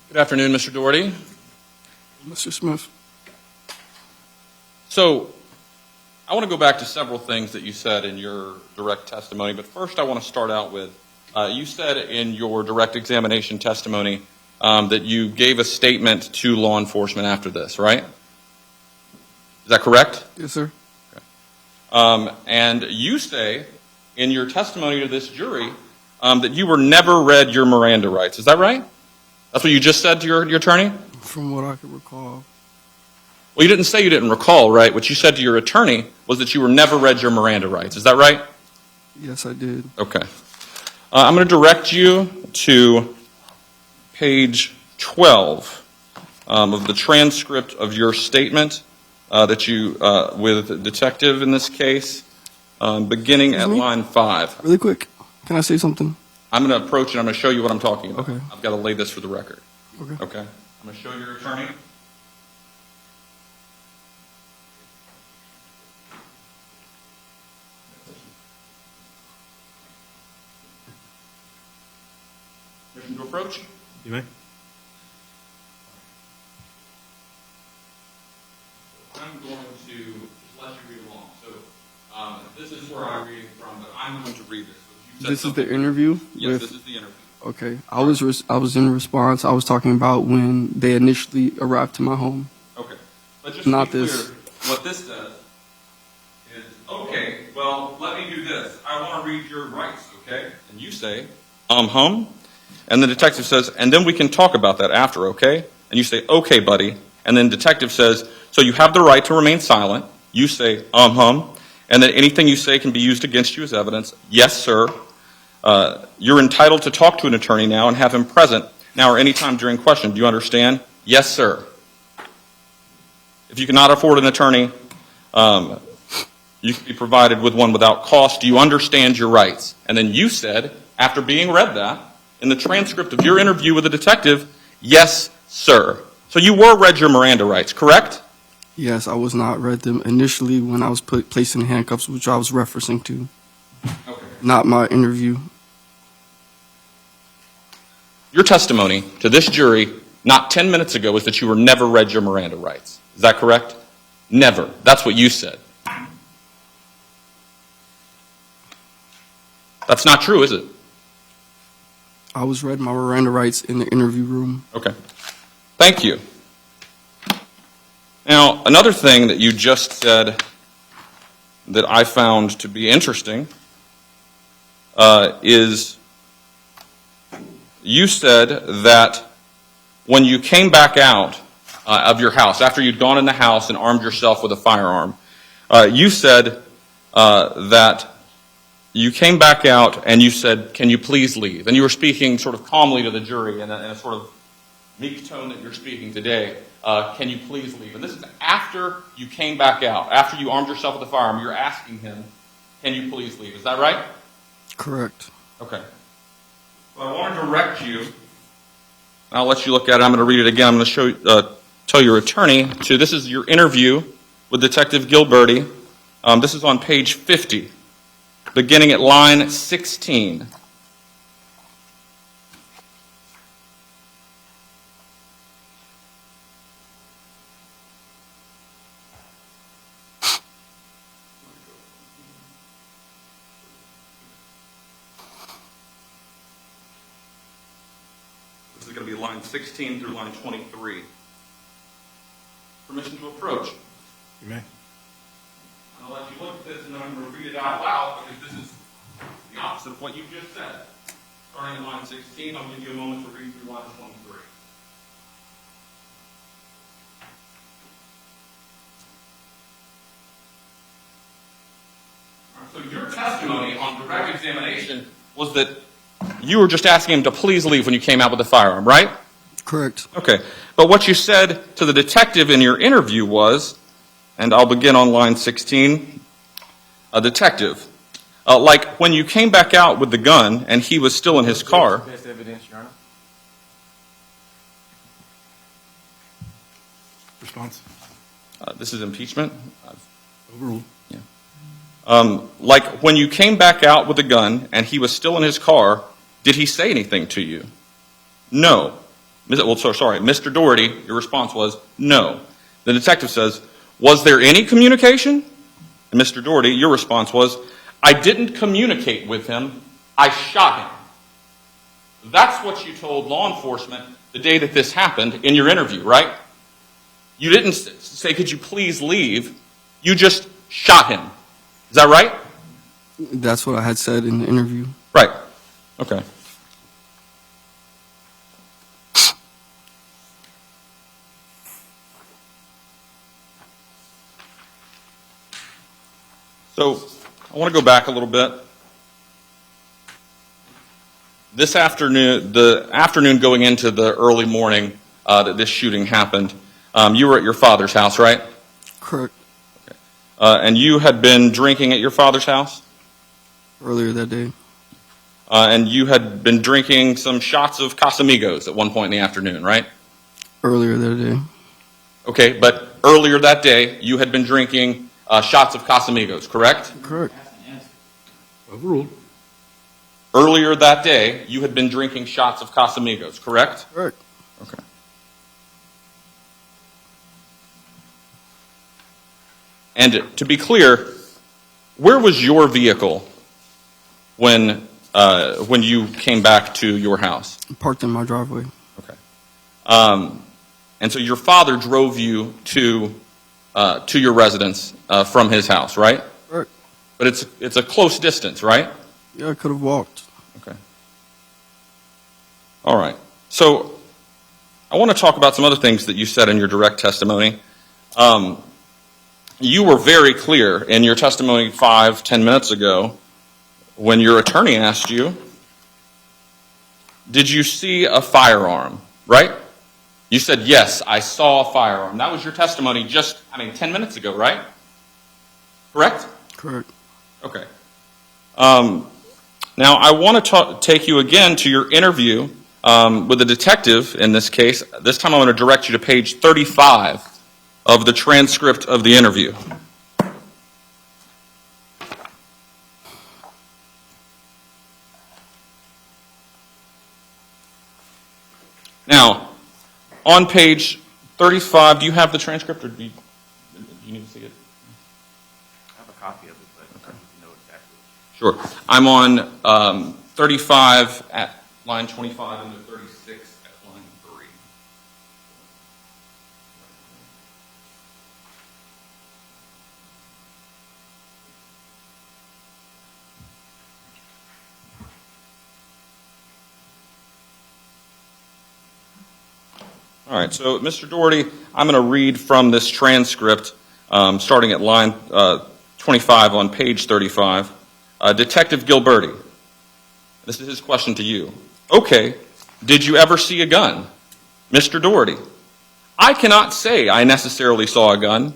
Good afternoon, Mr. Dority. Mr. Smith. So, I want to go back to several things that you said in your direct testimony, but first I want to start out with, you said in your direct examination testimony that you gave a statement to law enforcement after this, right? Is that correct? Yes, sir. Okay. And you say in your testimony to this jury that you were never read your Miranda rights. Is that right? That's what you just said to your attorney? From what I could recall. Well, you didn't say you didn't recall, right? What you said to your attorney was that you were never read your Miranda rights. Is that right? Yes, I did. Okay. I'm going to direct you to page 12 of the transcript of your statement that you, with the detective in this case, beginning at line 5. Really quick, can I say something? I'm going to approach and I'm going to show you what I'm talking about. Okay. I've got to lay this for the record. Okay. Okay. I'm going to show your attorney. Permission to approach? You may. I'm going to just let you read along. So this is where I'm reading from, but I'm going to read this. This is the interview? Yes, this is the interview. Okay. I was in response. I was talking about when they initially arrived to my home. Okay. But just Not to be this. clear, what this says is, okay, well, let me do this. I want to read your rights, okay? And you say, hum. And the detective says, and then we can talk about that after, okay? And you say, okay, buddy. And then detective says, so you have the right to remain silent. You say, hum. And then anything you say can be used against you as evidence. Yes, sir. You're entitled to talk to an attorney now and have him present now or any time during question. Do you understand? Yes, sir. If you cannot afford an attorney, you can be provided with one without cost. Do you understand your rights? And then you said, after being read that, in the transcript of your interview with the detective, yes, sir. So you were read your Miranda rights, correct? Yes, I was not read them initially when I was placed in handcuffs, which I was referencing to. Okay. Not my interview. Your testimony to this jury not 10 minutes ago was that you were never read your Miranda rights. Is that correct? Never. That's what you said. That's not true, is it? I was read my Miranda rights in the interview room. Okay. Thank you. Now, another thing that you just said that I found to be interesting is you said that when you came back out of your house, after you'd gone in the house and armed yourself with a firearm, you said that you came back out and you said, can you please leave? And you were speaking sort of calmly to the jury in a sort of meek tone that you're speaking today. Can you please leave? And this is after you came back out, after you armed yourself with a firearm, you're asking him, can you please leave? Is that right? Correct. Okay. Well, I want to direct you, and I'll let you look at it. I'm going to read it again. I'm going to tell your attorney to, this is your interview with Detective Gilberti. This is on page 50, beginning at line 16. This is going to be line 16 through line 23. Permission to approach. You may. I'll let you look at this and then I'm going to read it out loud because this is the opposite of what you just said. Starting in line 16, I'll give you a moment to read through line 23. All right, so your testimony on direct examination was that you were just asking him to please leave when you came out with the firearm, right? Correct. Okay. But what you said to the detective in your interview was, and I'll begin on line 16, a detective, like when you came back out with the gun and he was still in his car. Best evidence, Your Honor. Response. This is impeachment. Overruled. Like when you came back out with the gun and he was still in his car, did he say anything to you? No. Mr. Dority, your response was no. The detective says, was there any communication? And Mr. Dority, your response was, I didn't communicate with him, I shot him. That's what you told law enforcement the day that this happened in your interview, right? You didn't say, could you please leave? You just shot him. Is that right? That's what I had said in the interview. Right. Okay. So I want to go back a little bit. This afternoon, the afternoon going into the early morning that this shooting happened, you were at your father's house, right? Correct. Okay. And you had been drinking at your father's house? Earlier that day. And you had been drinking some shots of Casamigos at one point in the afternoon, right? Earlier that day. Okay, but earlier that day, you had been drinking shots of Casamigos, correct? Correct. Overruled. Earlier that day, you had been drinking shots of Casamigos, correct? Correct. Okay. And to be clear, where was your vehicle when you came back to your house? Parked in my driveway. Okay. And so your father drove you to your residence from his house, right? Correct. But it's a close distance, right? Yeah, I could have walked. Okay. All right. So I want to talk about some other things that you said in your direct testimony. You were very clear in your testimony 5-10 minutes ago when your attorney asked you, did you see a firearm, right? You said, yes, I saw a firearm. That was your testimony 10 minutes ago, right? Correct? Correct. Okay. Now, I want to take you again to your interview with the detective in this case. This time I'm going to direct you to page 35 of the transcript of the interview. Now, on page 35, do you have the transcript or do you need to see it? I have a copy of it, but I don't know exactly. Sure. I'm on 35 at line 25 and 36 at line 3. All right, so Mr. Dority, I'm going to read from this transcript starting at line 25 on page 35. Detective Gilberti, this is his question to you. Okay, did you ever see a gun? Mr. Dority, I cannot say I necessarily saw a gun,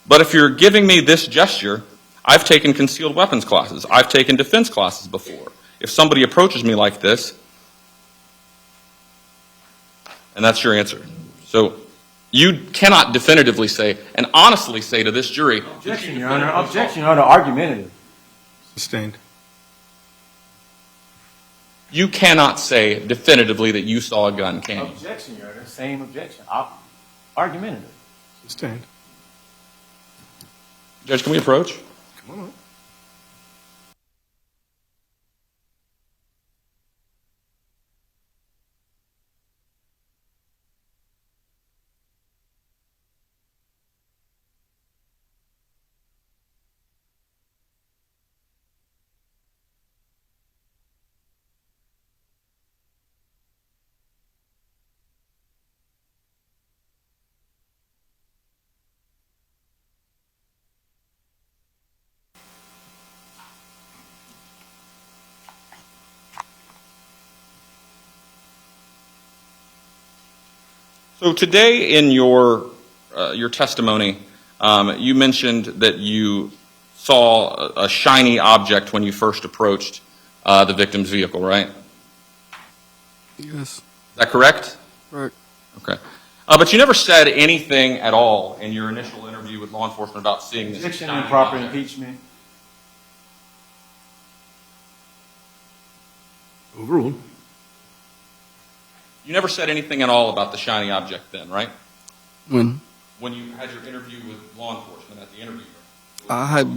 but if you're giving me this gesture, I've taken concealed weapons classes. I've taken defense classes before. If somebody approaches me like this, and that's your answer. So you cannot definitively say and honestly say to this jury, Objection, Your Honor. Objection, Your Honor. Argumentative. Sustained. you cannot say definitively that you saw a gun, can you? Objection, Your Honor. Same objection. Argumentative. Sustained. Judge, can we approach? Come on up. So today in your testimony, you mentioned that you saw a shiny object when you first approached the victim's vehicle, right? Yes. Is that correct? Correct. Okay. But you never said anything at all in your initial interview with law enforcement about seeing this Objection, shiny improper object. impeachment. Overruled. You never said anything at all about the shiny object then, right? When When you had your interview with law enforcement at the interview room. I had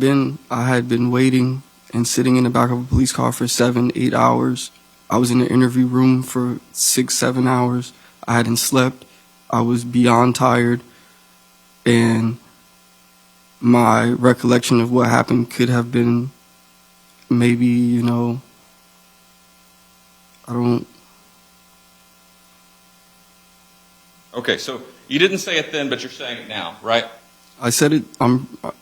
been waiting and sitting in the back of a police car for 7-8 hours. I was in the interview room for 6-7 hours. I hadn't slept. I was beyond tired, and my recollection of what happened could have been maybe, I don't. Okay, so you didn't say it then, but you're saying it now, right? I said it. Okay.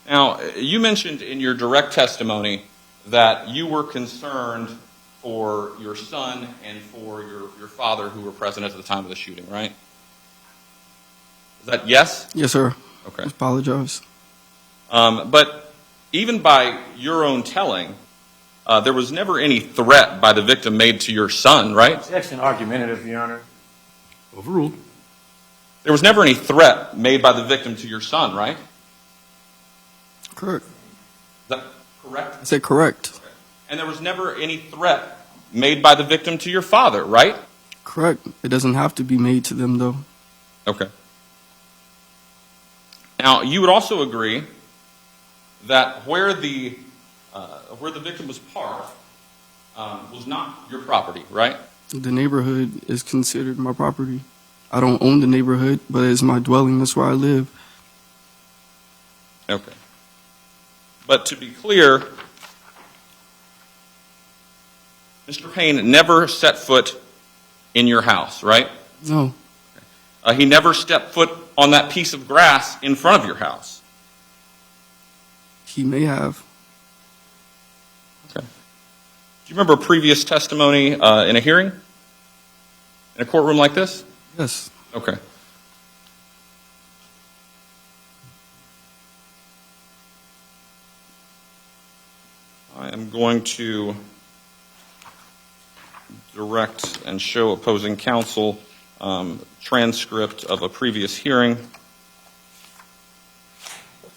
Now, you mentioned in your direct testimony that you were concerned for your son and for your father who were present at the time of the shooting, right? Is that yes? Yes, sir. Okay. I apologize. But even by your own telling, there was never any threat by the victim made to your son, right? Objection argumentative, Your Honor. Overruled. There was never any threat made by the victim to your son, right? Correct. Is that correct? I said correct. And there was never any threat made by the victim to your father, right? Correct. It doesn't have to be made to them, though. Okay. Now, you would also agree that where the victim was parked was not your property, right? The neighborhood is considered my property. I don't own the neighborhood, but it's my dwelling. That's where I live. Okay. But to be clear, Mr. Payne never set foot in your house, right? No. He never stepped foot on that piece of grass in front of your house. He may have. Okay. Do you remember a previous testimony in a hearing? In a courtroom like this? Yes. Okay. I am going to direct and show opposing counsel transcript of a previous hearing.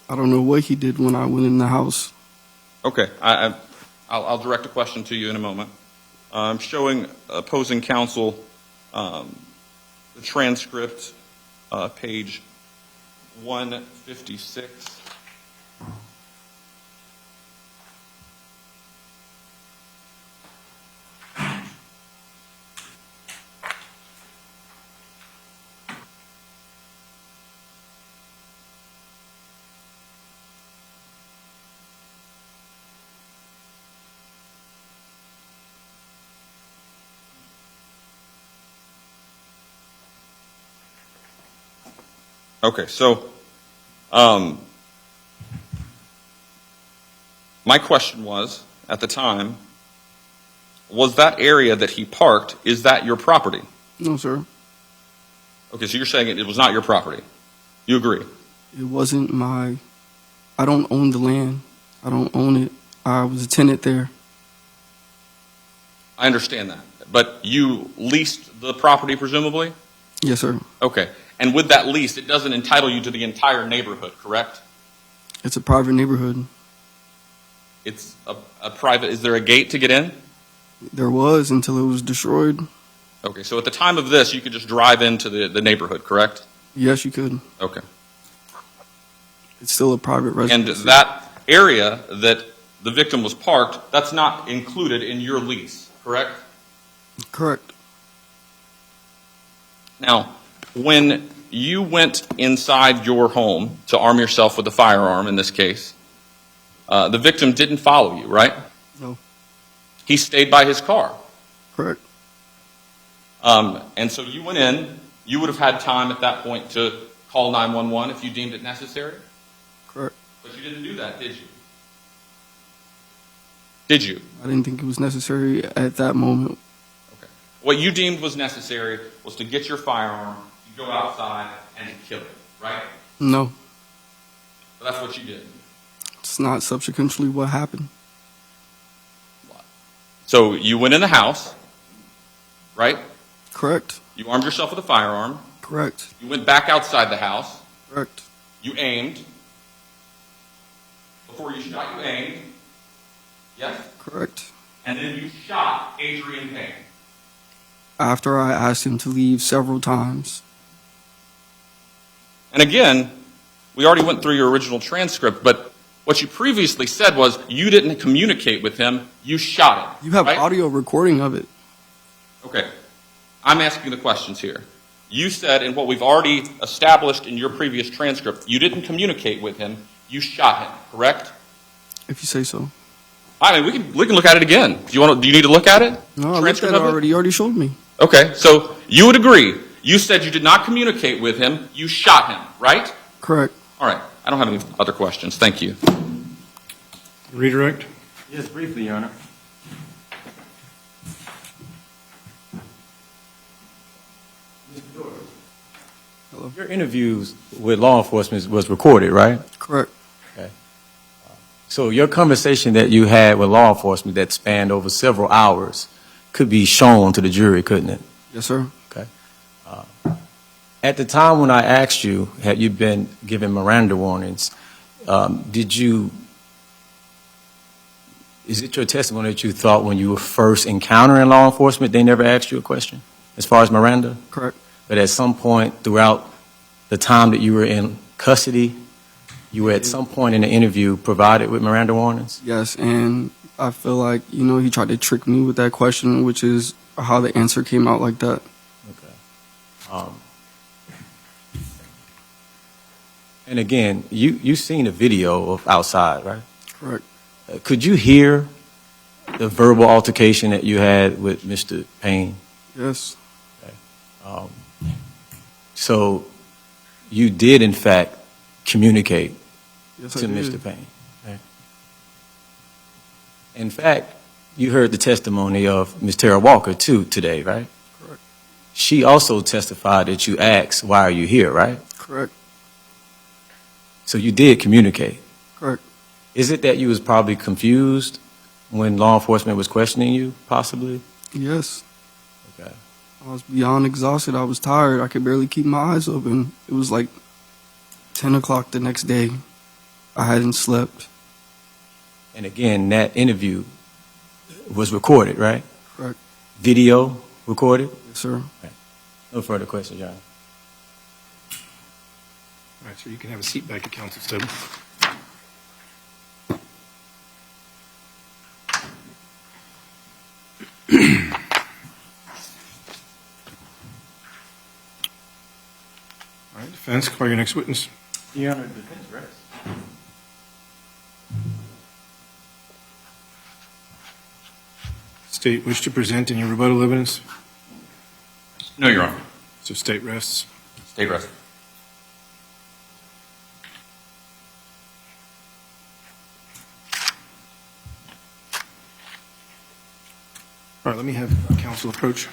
I don't know what he did when I went in the house. Okay, I'll direct a question to you in a moment. I'm showing opposing counsel the transcript, page 156. Okay, so my question was, at the time, was that area that he parked, is that your property? No, sir. Okay, so you're saying it was not your property. You agree? It wasn't I don't own the land. I don't own it. I was a tenant there. I understand that. But you leased the property, presumably? Yes, sir. Okay. And with that lease, it doesn't entitle you to the entire neighborhood, correct? It's a private neighborhood. It's a private, is there a gate to get in? There was until it was destroyed. Okay, so at the time of this, you could just drive into the neighborhood, correct? Yes, you could. Okay. It's still a private And residence. that area that the victim was parked, that's not included in your lease, correct? Correct. Now, when you went inside your home to arm yourself with a firearm, in this case, the victim didn't follow you, right? No. He stayed by his car. Correct. And so you went in. You would have had time at that point to call 911 if you deemed it necessary. Correct. But you didn't do that, did you? Did you? I didn't think it was necessary at that moment. Okay. What you deemed was necessary was to get your firearm, to go outside, and to kill it, right? No. So that's what you did. It's not subsequently what happened. So you went in the house, right? Correct. You armed yourself with a firearm. Correct. You went back outside the house. Correct. You aimed. Before you shot, you aimed. Yes? Correct. And then you shot Adrian Payne. After I asked him to leave several times. And again, we already went through your original transcript, but what you previously said was you didn't communicate with him, you shot him. You have right? audio recording of it. Okay. I'm asking the questions here. You said, in what we've already established in your previous transcript, you didn't communicate with him, you shot him, correct? If you say so. I mean, we can look at it again. Do you need to look at it? No, I looked Transcript at it of already. You already showed me. Okay, so you would agree. You said you did not communicate with him, you shot him, right? Correct. All right. I don't have any other questions. Thank you. Redirect. Yes, briefly, Your Honor. Hello. Your interviews with law enforcement was recorded, right? Correct. So your conversation that you had with law enforcement that spanned over several hours could be shown to the jury, couldn't it? Yes, sir. Okay. At the time when I asked you, had you been given Miranda warnings, is it your testimony that you thought when you were first encountering law enforcement, they never asked you a question as far as Miranda? Correct. But at some point throughout the time that you were in custody, you were at some point in the interview provided with Miranda warnings? Yes, and I feel like, he tried to trick me with that question, which is how the answer came out like that. Okay. And again, you've seen a video of outside, right? Correct. Could you hear the verbal altercation that you had with Mr. Payne? Yes. So you did, in fact, communicate Yes, I to did. Mr. Payne. Right? In fact, you heard the testimony of Ms. Tara Walker, too, today, right? Correct. She also testified that you asked, why are you here, right? Correct. So you did communicate. Correct. Is it that you was probably confused when law enforcement was questioning you, possibly? Yes. Okay. I was beyond exhausted. I was tired. I could barely keep my eyes open. It was like 10 o'clock the next day. I hadn't slept. And again, that interview was recorded, right? Correct. Video recorded? Yes, sir. No further questions, Your Honor. All right, sir, you can have a seat back at counsel's table. All right, defense, call your next witness. Your Honor, defense rests. State wish to present any rebuttal evidence? No, Your Honor. So state rests. State rest. All right, let me have counsel approach.